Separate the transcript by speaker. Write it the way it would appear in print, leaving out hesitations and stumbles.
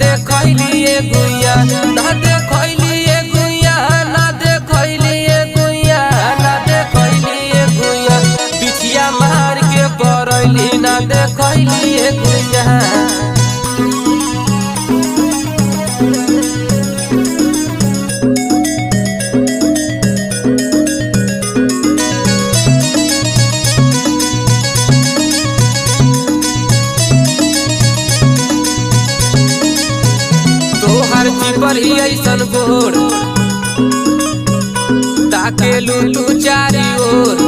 Speaker 1: देखैलिए गुइया ना देखैलिए गुइया ना देखैलिए गुइया ना देखैलिए गुइया बिछिया मार के परैली ना देखैलिए गुइया। पर ही ऐसन गोर ताके लू तू चारी ओर